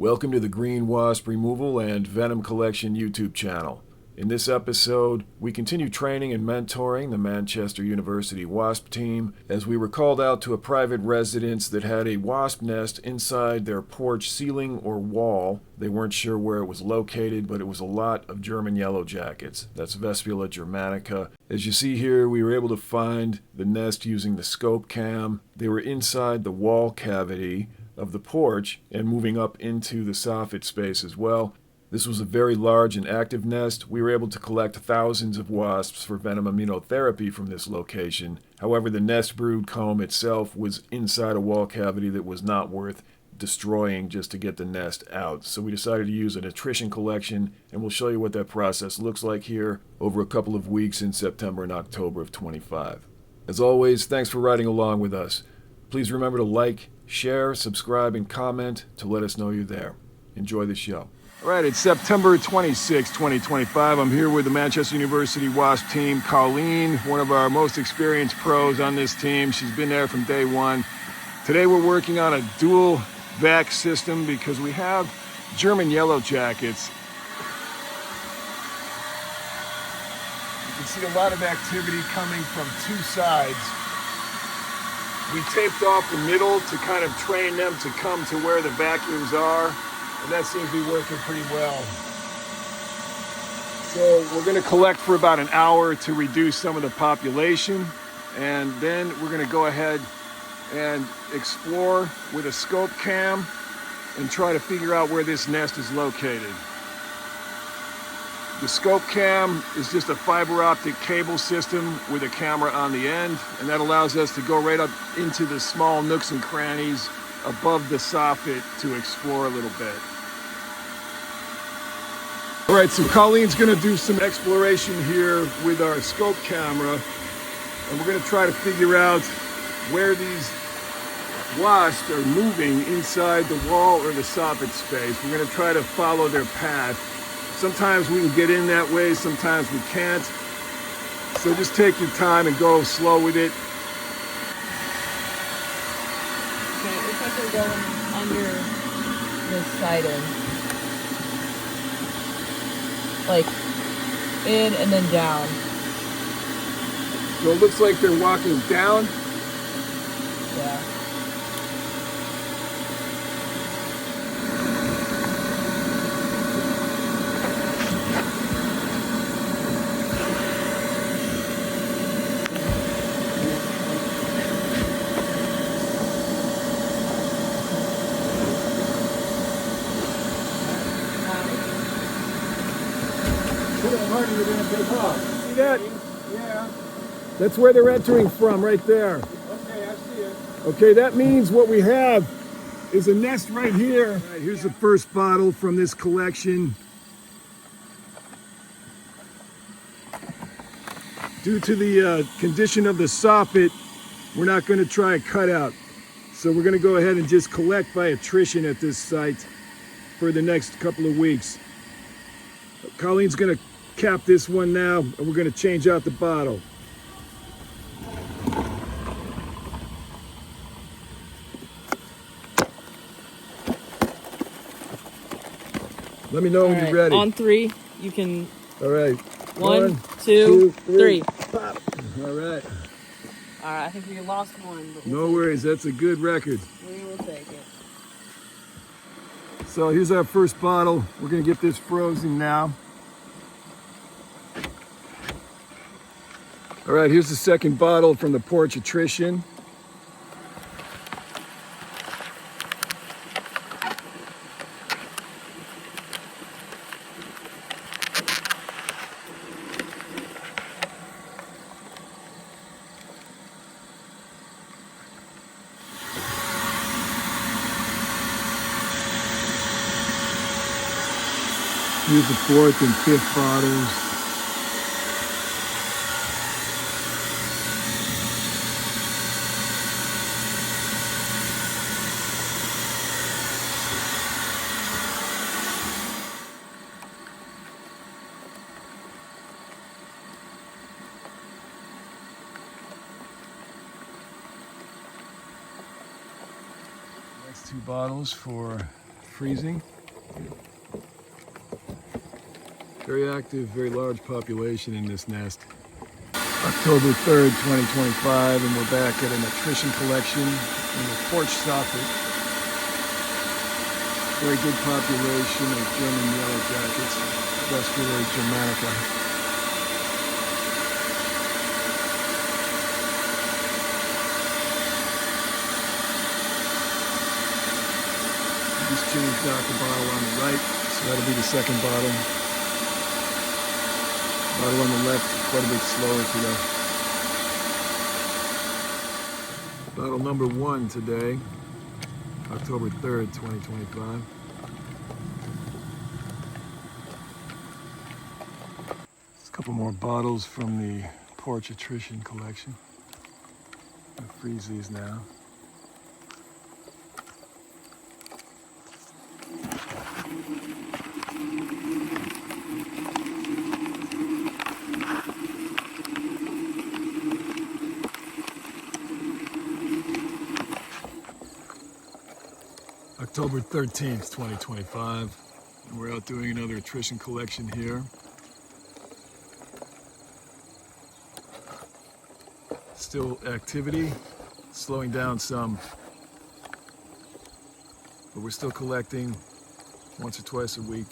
Welcome to the Green Wasp Removal and Venom Collection YouTube channel. In this episode, we continue training and mentoring the Manchester University Wasp team as we were called out to a private residence that had a wasp nest inside their porch ceiling or wall. They weren't sure where it was located, but it was a lot of German Yellowjackets. That's Vespula germanica. As you see here, we were able to find the nest using the scope cam. They were inside the wall cavity of the porch and moving up into the soffit space as well. This was a very large and active nest. We were able to collect thousands of wasps for venom immunotherapy from this location. However, the nest brood comb itself was inside a wall cavity that was not worth destroying just to get the nest out. So we decided to use an attrition collection, and we'll show you what that process looks like here over a couple of weeks in September and October of 25. As always, thanks for riding along with us. Please remember to like, share, subscribe, and comment to let us know you're there. Enjoy the show. All right, it's September 26, 2025. I'm here with the Manchester University Wasp team. Colleen, one of our most experienced pros on this team. She's been there from day one. Today we're working on a dual vac system because we have German Yellowjackets. You can see a lot of activity coming from two sides. We taped off the middle to kind of train them to come to where the vacuums are. And that seems to be working pretty well. So we're going to collect for about an hour to reduce some of the population. And then we're going to go ahead and explore with a scope cam and try to figure out where this nest is located. The scope cam is just a fiber optic cable system with a camera on the end. And that allows us to go right up into the small nooks and crannies above the soffit to explore a little bit. All right, so Colleen's gonna do some exploration here with our scope camera, and we're gonna try to figure out where these wasps are moving inside the wall or the soffit space. We're gonna try to follow their path. Sometimes we can get in that way, sometimes we can't. So just take your time and go slow with it. Okay, it's like they're going under the siding. Like in and then down. So it looks like they're walking down. Yeah. See that? Yeah. That's where they're entering from, right there. Okay, I see it. Okay, that means what we have is a nest right here. All right, here's the first bottle from this collection. Due to the condition of the soffit, we're not going to try a cutout. So we're going to go ahead and just collect by attrition at this site for the next couple of weeks. Colleen's going to cap this one now, and we're going to change out the bottle. Let me know when you're ready. On three, you can. All right. One, two, three. Pop. All right. All right, I think we lost one. But No worries. That's a good record. We will take it. So here's our first bottle. We're going to get this frozen now. All right, here's the second bottle from the porch attrition. Here's the fourth and fifth bottles. Next two bottles for freezing. Very active, very large population in this nest. October 3rd, 2025, and we're back at an Attrition Collection in the porch soffit. Very good population of German Yellowjackets, Vespula, germanica. Just changed out the bottle on the right, so that'll be the second bottle. Bottle on the left, quite a bit slower today. Bottle number 1 today, October 3rd, 2025. Just a couple more bottles from the porch Attrition Collection. I'll freeze these now. October 13th, 2025, and we're out doing another Attrition Collection here. Still activity, slowing down some, but we're still collecting once or twice a week.